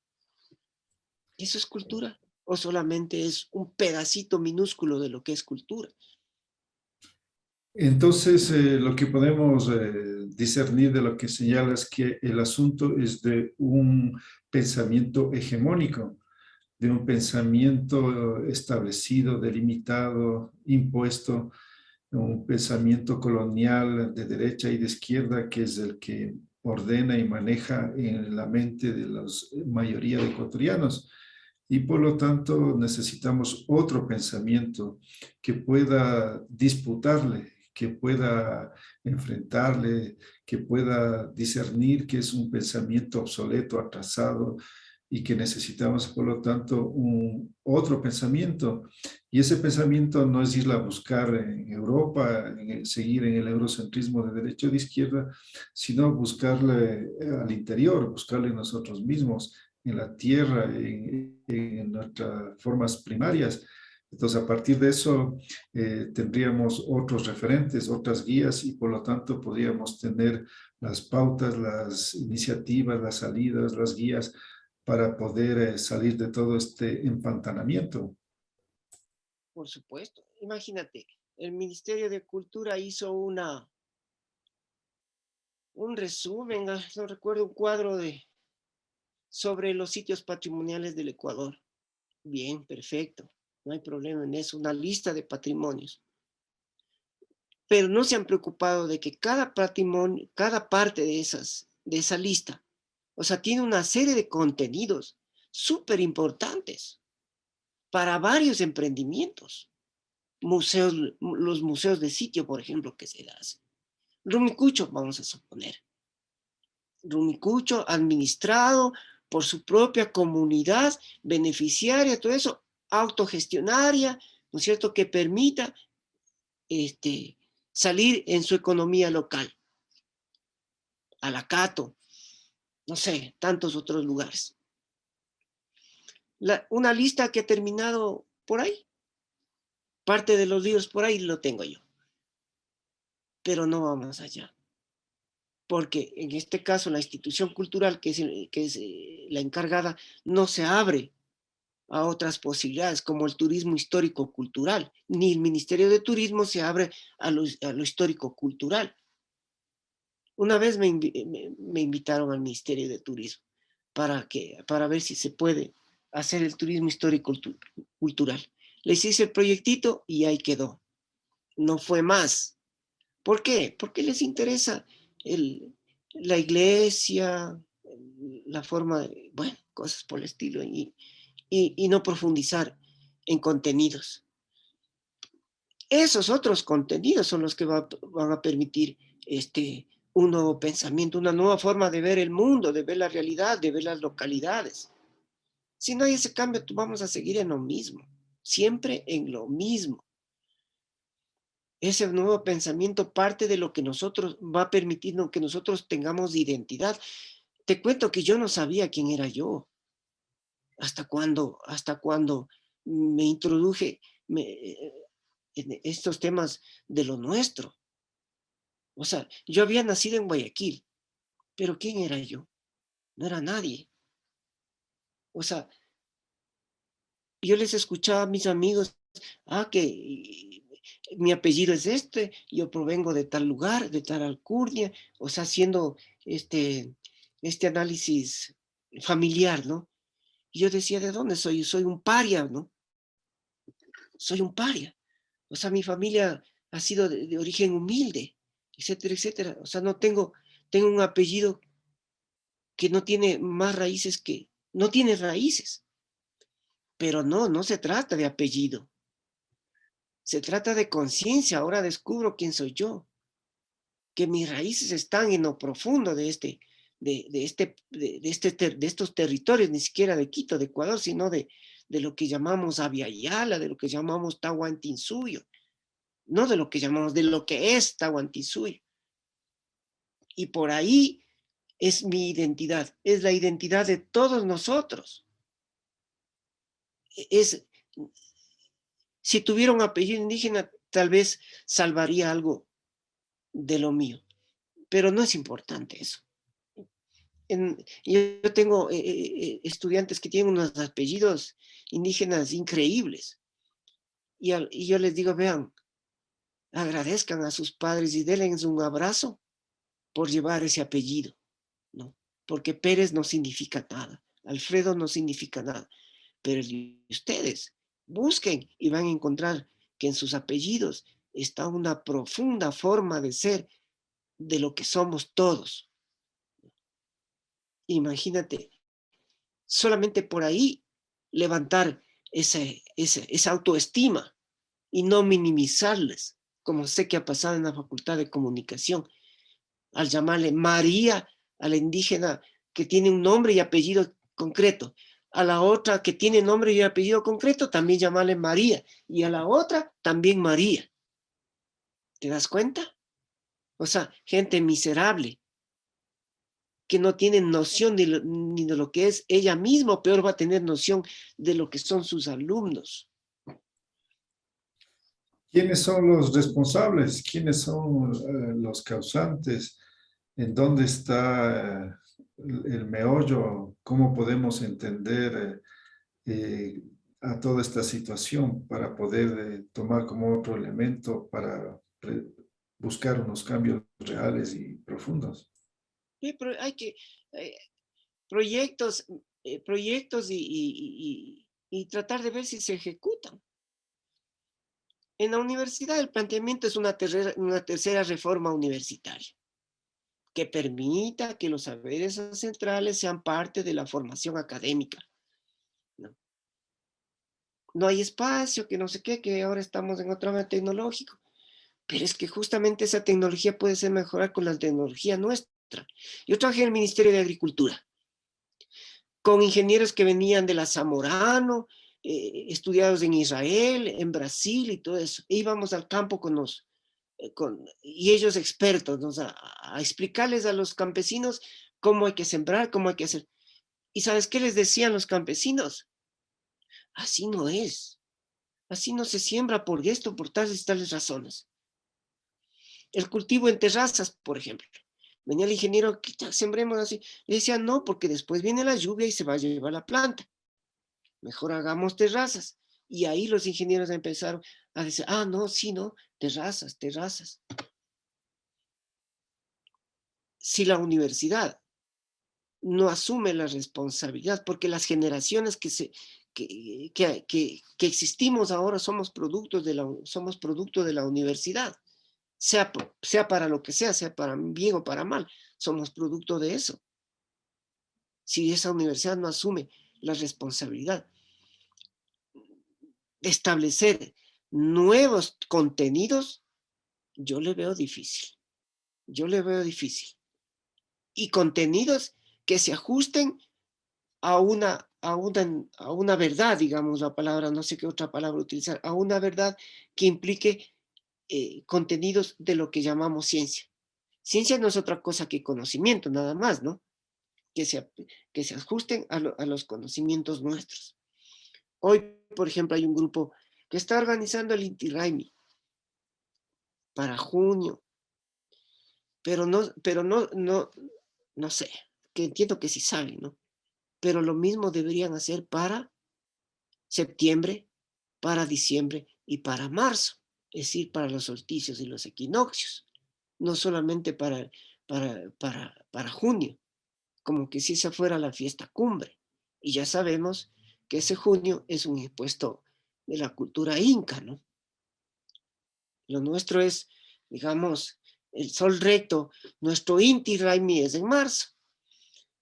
Speaker 2: ¿Eso es cultura? ¿O solamente es un pedacito minúsculo de lo que es cultura?
Speaker 1: Entonces, lo que podemos discernir de lo que señala es que el asunto es de un pensamiento hegemónico, de un pensamiento establecido, delimitado, impuesto, un pensamiento colonial de derecha y de izquierda que es el que ordena y maneja en la mente de la mayoría de ecuatorianos. Y por lo tanto necesitamos otro pensamiento que pueda disputarle, que pueda enfrentarle, que pueda discernir que es un pensamiento obsoleto, atrasado, y que necesitamos, por lo tanto, otro pensamiento. Y ese pensamiento no es ir a buscar en Europa, seguir en el eurocentrismo de derecha o de izquierda, sino buscarle al interior, buscarle en nosotros mismos, en la tierra, en nuestras formas primarias. Entonces, a partir de eso, tendríamos otros referentes, otras guías y por lo tanto podríamos tener las pautas, las iniciativas, las salidas, las guías para poder salir de todo este empantanamiento.
Speaker 2: Por supuesto. Imagínate, el Ministerio de Cultura hizo un resumen, no recuerdo, un cuadro sobre los sitios patrimoniales del Ecuador. Bien, perfecto. No hay problema en eso, una lista de patrimonios. Pero no se han preocupado de que cada patrimonio, cada parte de esa lista, o sea, tiene una serie de contenidos súper importantes para varios emprendimientos. Museos, los museos de sitio, por ejemplo, que se hacen. Rumicucho, vamos a suponer. Rumicucho administrado por su propia comunidad beneficiaria, todo eso, autogestionaria, ¿no es cierto?, que permita salir en su economía local. Alacato, no sé, tantos otros lugares. Una lista que ha terminado por ahí. Parte de los libros por ahí lo tengo yo. Pero no vamos allá. Porque en este caso la institución cultural, que es la encargada, no se abre a otras posibilidades, como el turismo histórico-cultural, ni el Ministerio de Turismo se abre a lo histórico-cultural. Una vez me invitaron al Ministerio de Turismo para ver si se puede hacer el turismo histórico-cultural. Les hice el proyectito y ahí quedó. No fue más. ¿Por qué? Porque les interesa la iglesia, la forma de, bueno, cosas por el estilo, y no profundizar en contenidos. Esos otros contenidos son los que van a permitir un nuevo pensamiento, una nueva forma de ver el mundo, de ver la realidad, de ver las localidades. Si no hay ese cambio, vamos a seguir en lo mismo, siempre en lo mismo. Ese nuevo pensamiento parte de lo que nosotros va a permitirnos que nosotros tengamos identidad. Te cuento que yo no sabía quién era yo hasta cuando me introduje en estos temas de lo nuestro. O sea, yo había nacido en Guayaquil, pero ¿quién era yo? No era nadie. O sea, yo les escuchaba a mis amigos, que mi apellido es este, yo provengo de tal lugar, de tal alcurnia, o sea, haciendo este análisis familiar, ¿no? Y yo decía, ¿de dónde soy? Yo soy un paria, ¿no? Soy un paria. O sea, mi familia ha sido de origen humilde, etcétera, etcétera. O sea, tengo un apellido que no tiene más raíces no tiene raíces. Pero no se trata de apellido. Se trata de conciencia. Ahora descubro quién soy yo, que mis raíces están en lo profundo de estos territorios, ni siquiera de Quito, de Ecuador, sino de lo que llamamos Abya-Yala, de lo que llamamos Tahuantinsuyo, no de lo que llamamos, de lo que es Tahuantinsuyo. Y por ahí es mi identidad, es la identidad de todos nosotros. Es, si tuviera un apellido indígena, tal vez salvaría algo de lo mío, pero no es importante eso. Yo tengo estudiantes que tienen unos apellidos indígenas increíbles, y yo les digo, vean, agradezcan a sus padres y denles un abrazo por llevar ese apellido, ¿no? Porque Pérez no significa nada, Alfredo no significa nada, pero ustedes busquen y van a encontrar que en sus apellidos está una profunda forma de ser de lo que somos todos. Imagínate, solamente por ahí levantar esa autoestima y no minimizarles, como sé que ha pasado en la Facultad de Comunicación, al llamarle María a la indígena que tiene un nombre y apellido concreto, a la otra que tiene nombre y apellido concreto también llamarle María, y a la otra también María. ¿Te das cuenta? O sea, gente miserable que no tiene noción ni de lo que es ella misma, peor va a tener noción de lo que son sus alumnos.
Speaker 1: ¿Quiénes son los responsables? ¿Quiénes son los causantes? ¿En dónde está el meollo? ¿Cómo podemos entender a toda esta situación para poder tomar como otro elemento para buscar unos cambios reales y profundos?
Speaker 2: Sí, pero hay que eh, proyectos, proyectos y tratar de ver si se ejecutan. En la universidad el planteamiento es una tercera reforma universitaria que permita que los saberes ancestrales sean parte de la formación académica. ¿No? No hay espacio, que no sé qué, que ahora estamos en otro ámbito tecnológico, pero es que justamente esa tecnología puede ser mejorada con la tecnología nuestra. Yo trabajé en el Ministerio de Agricultura con ingenieros que venían de la Zamorano, estudiados en Israel, en Brasil y todo eso. E íbamos al campo y ellos expertos, ¿no? A explicarles a los campesinos cómo hay que sembrar, cómo hay que hacer. ¿Y sabes qué les decían los campesinos? Así no es. Así no se siembra por esto, por tales y tales razones. El cultivo en terrazas, por ejemplo. Venía el ingeniero, que sembremos así. Le decía, no, porque después viene la lluvia y se va a llevar la planta. Mejor hagamos terrazas. Y ahí los ingenieros empezaron a decir, ah, no, sí, no, terrazas, terrazas. Si la universidad no asume la responsabilidad, porque las generaciones que existimos ahora somos producto de la universidad, sea para lo que sea para bien o para mal, somos producto de eso. Si esa universidad no asume la responsabilidad de establecer nuevos contenidos, yo le veo difícil. Yo le veo difícil. Y contenidos que se ajusten a una verdad, digamos la palabra, no sé qué otra palabra utilizar, a una verdad que implique contenidos de lo que llamamos ciencia. Ciencia no es otra cosa que conocimiento, nada más, ¿no? Que se ajusten a los conocimientos nuestros. Hoy, por ejemplo, hay un grupo que está organizando el Inti Raymi para junio, pero no sé, que entiendo que sí saben, ¿no? Pero lo mismo deberían hacer para septiembre, para diciembre y para marzo, es decir, para los solsticios y los equinoccios, no solamente para junio, como que si esa fuera la fiesta cumbre. Y ya sabemos que ese junio es un impuesto de la cultura inca, ¿no? Lo nuestro es, digamos, el sol recto, nuestro Inti Raymi es en marzo.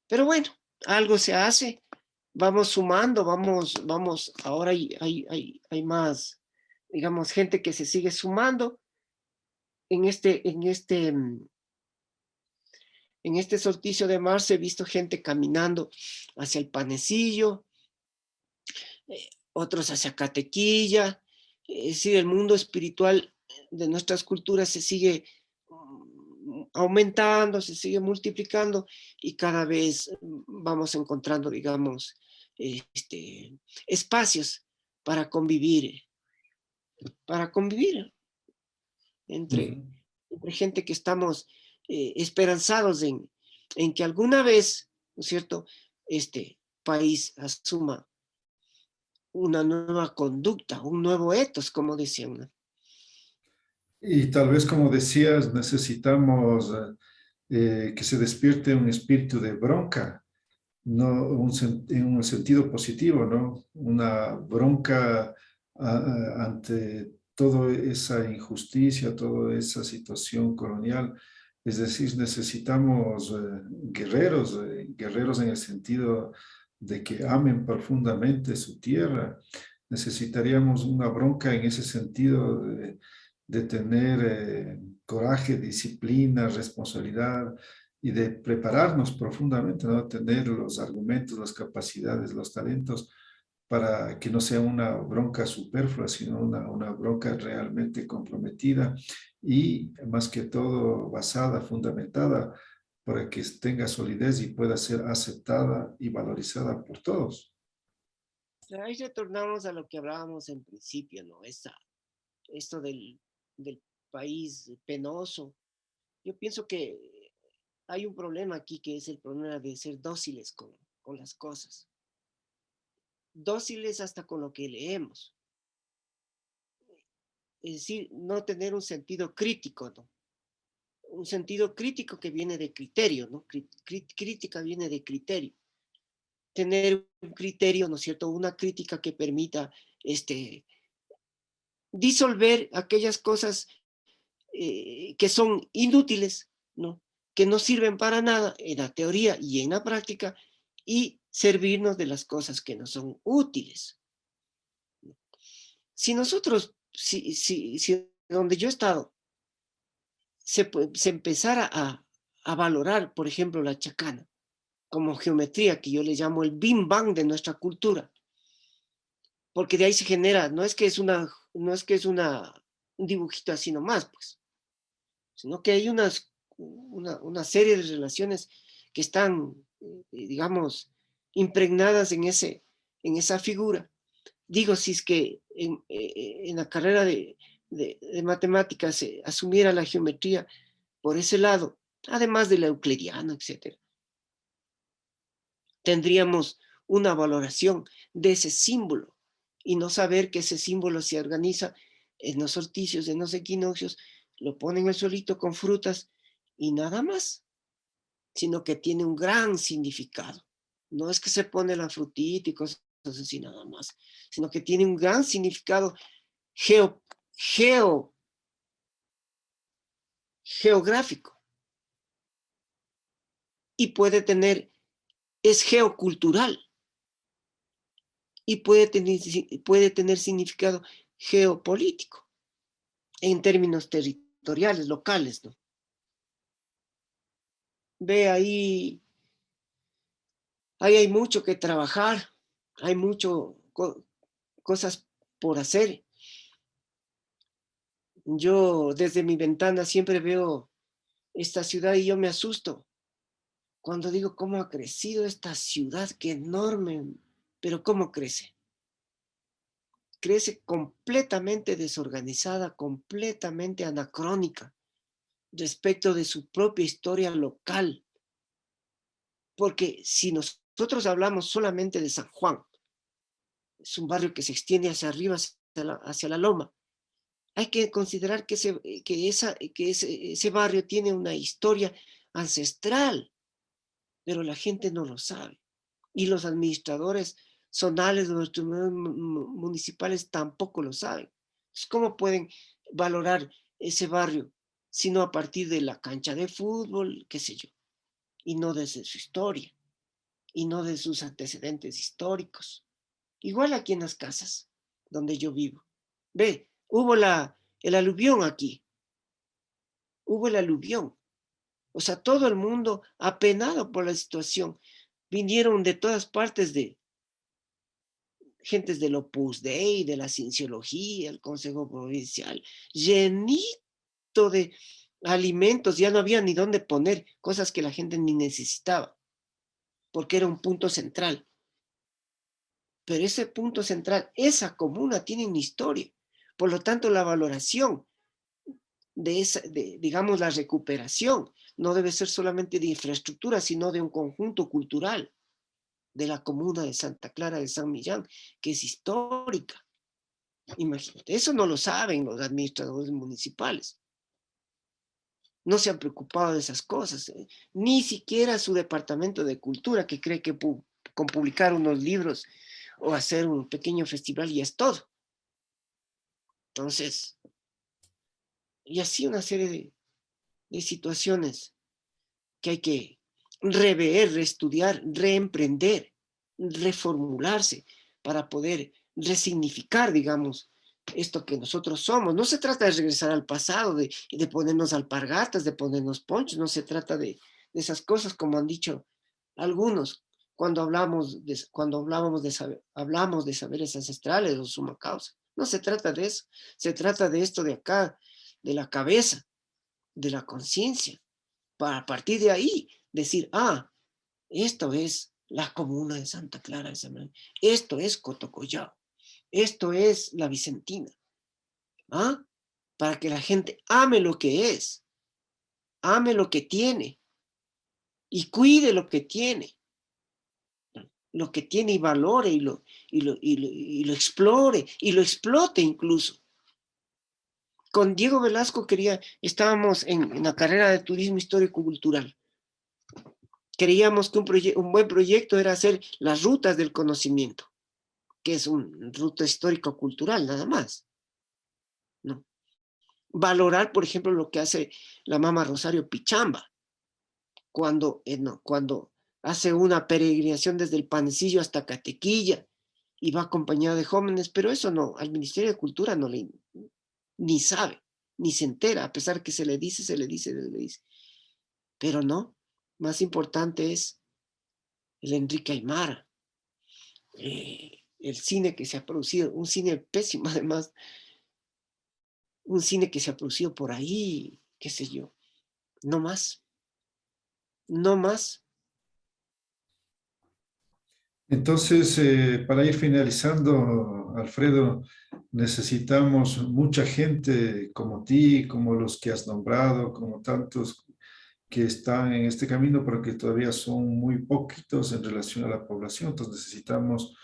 Speaker 2: Pero bueno, algo se hace, vamos sumando, vamos, ahora hay digamos, gente que se sigue sumando en este solsticio de marzo. He visto gente caminando hacia el Panecillo, otros hacia Catequilla. Es decir, el mundo espiritual de nuestras culturas se sigue aumentando, se sigue multiplicando, y cada vez vamos encontrando, digamos, espacios para convivir, entre,
Speaker 1: Ujú.
Speaker 2: entre gente que estamos esperanzados en que alguna vez, ¿no es cierto?, este país asuma una nueva conducta, un nuevo etos, como decían, ¿no?
Speaker 1: Y tal vez, como decías, necesitamos que se despierte un espíritu de bronca, no en un sentido positivo, ¿no? Una bronca ante toda esa injusticia, toda esa situación colonial. Es decir, necesitamos guerreros, guerreros en el sentido de que amen profundamente su tierra. Necesitaríamos una bronca en ese sentido de tener coraje, disciplina, responsabilidad y de prepararnos profundamente, ¿no? Tener los argumentos, las capacidades, los talentos para que no sea una bronca superflua, sino una bronca realmente comprometida y más que todo basada, fundamentada, para que tenga solidez y pueda ser aceptada y valorizada por todos.
Speaker 2: Ahí retornamos a lo que hablábamos en principio, ¿no? Esto del país penoso. Yo pienso que hay un problema aquí, que es el problema de ser dóciles con las cosas, dóciles hasta con lo que leemos, es decir, no tener un sentido crítico, ¿no? Un sentido crítico que viene de criterio, ¿no? Crítica viene de criterio. Tener un criterio, ¿no es cierto? Una crítica que permita disolver aquellas cosas que son inútiles, ¿no? Que no sirven para nada en la teoría y en la práctica, y servirnos de las cosas que nos son útiles. Si nosotros, si donde yo he estado, se empezara a valorar, por ejemplo, la chacana como geometría, que yo le llamo el bim bam de nuestra cultura, porque de ahí se genera, no es que es un dibujito así nomás, pues, sino que hay una serie de relaciones que están, digamos, impregnadas en esa figura. Digo, si es que en la carrera de matemáticas se asumiera la geometría por ese lado, además del euclidiano, etcétera, tendríamos una valoración de ese símbolo, y no saber que ese símbolo se organiza en los solsticios, en los equinoccios, lo ponen en el solito con frutas y nada más, sino que tiene un gran significado. No es que se pone la frutita y cosas así nada más, sino que tiene un gran significado geo, geo, geográfico, y es geocultural, y puede tener significado geopolítico en términos territoriales, locales, ¿no? Ve ahí hay mucho que trabajar, hay cosas por hacer. Yo desde mi ventana siempre veo esta ciudad y yo me asusto cuando digo cómo ha crecido esta ciudad, qué enorme, pero cómo crece. Crece completamente desorganizada, completamente anacrónica respecto de su propia historia local. Porque si nosotros hablamos solamente de San Juan, es un barrio que se extiende hacia arriba, hacia la loma, hay que considerar que ese barrio tiene una historia ancestral, pero la gente no lo sabe. Y los administradores zonales, los municipales tampoco lo saben. Entonces, ¿cómo pueden valorar ese barrio sino a partir de la cancha de fútbol, qué sé yo, y no desde su historia, y no de sus antecedentes históricos? Igual aquí en las casas donde yo vivo. Ve, Hubo el aluvión aquí, hubo el aluvión. O sea, todo el mundo apenado por la situación. Vinieron de todas partes de gentes del Opus Dei, de la Cienciología, el Consejo Provincial, llenito de alimentos, ya no había ni dónde poner cosas que la gente ni necesitaba, porque era un punto central. Pero ese punto central, esa comuna tiene una historia. Por lo tanto, la valoración digamos, la recuperación no debe ser solamente de infraestructura, sino de un conjunto cultural de la comuna de Santa Clara de San Millán, que es histórica. Imagínate, eso no lo saben los administradores municipales. No se han preocupado de esas cosas, ni siquiera su departamento de cultura, que cree que con publicar unos libros o hacer un pequeño festival ya es todo. Entonces, y así una serie de situaciones que hay que rever, reestudiar, reemprender, reformularse para poder resignificar, digamos, esto que nosotros somos. No se trata de regresar al pasado, de ponernos alpargatas, de ponernos ponchos, no se trata de esas cosas como han dicho algunos cuando hablamos hablamos de saberes ancestrales o suma causa. No se trata de eso, se trata de esto de acá, de la cabeza, de la conciencia, para a partir de ahí decir, esto es la comuna de Santa Clara de San Millán, esto es Cotocollao, esto es la Vicentina, para que la gente ame lo que es, ame lo que tiene y cuide lo que tiene y valore y lo explore y lo explote incluso. Con Diego Velasco estábamos en la carrera de turismo histórico-cultural. Creíamos que un buen proyecto era hacer las rutas del conocimiento, que es una ruta histórico-cultural nada más, ¿no? Valorar, por ejemplo, lo que hace la Mama Rosario Pichamba, cuando hace una peregrinación desde el Panecillo hasta Catequilla y va acompañada de jóvenes, pero eso no, al Ministerio de Cultura ni sabe, ni se entera, a pesar que se le dice. Pero no, más importante es el Enrique Aymara, el cine que se ha producido, un cine pésimo además, un cine que se ha producido por ahí, qué sé yo, no más.
Speaker 1: Entonces, para ir finalizando, Alfredo, necesitamos mucha gente como ti, como los que has nombrado, como tantos que están en este camino, pero que todavía son muy poquitos en relación a la población. Entonces necesitamos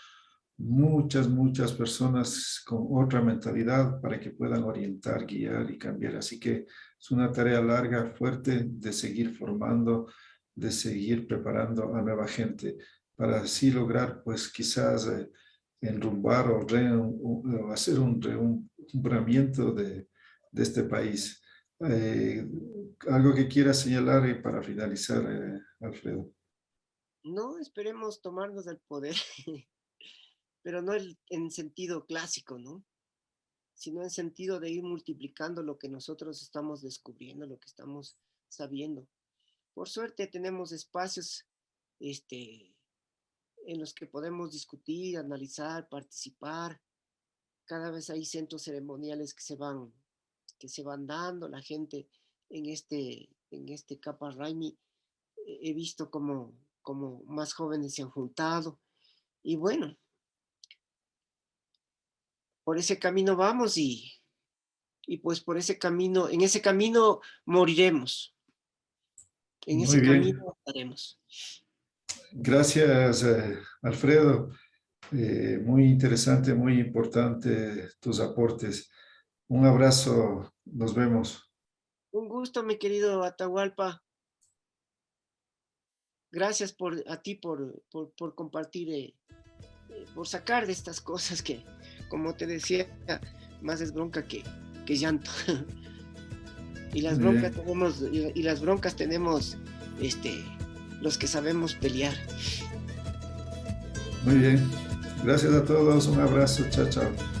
Speaker 1: muchas personas con otra mentalidad para que puedan orientar, guiar y cambiar. Así que es una tarea larga, fuerte, de seguir formando, de seguir preparando a nueva gente, para así lograr, pues quizás enrumbar o hacer un reumbramiento de este país. Algo que quieras señalar para finalizar, Alfredo.
Speaker 2: No, esperemos tomarnos el poder, pero no en sentido clásico, ¿no? Sino en sentido de ir multiplicando lo que nosotros estamos descubriendo, lo que estamos sabiendo. Por suerte tenemos espacios en los que podemos discutir, analizar, participar. Cada vez hay centros ceremoniales que se van dando. La gente en este Capa Raimi, he visto como más jóvenes se han juntado. Y bueno, por ese camino vamos y pues en ese camino moriremos. En
Speaker 1: Muy
Speaker 2: ese
Speaker 1: bien.
Speaker 2: camino estaremos.
Speaker 1: Gracias, Alfredo. Muy interesante, muy importante tus aportes. Un abrazo, nos vemos.
Speaker 2: Un gusto, mi querido Atahualpa. Gracias a ti por compartir, por sacar de estas cosas que, como te decía, más es bronca que llanto. Y las broncas tenemos los que sabemos pelear.
Speaker 1: Muy bien. Gracias a todos. Un abrazo. Chao, chao.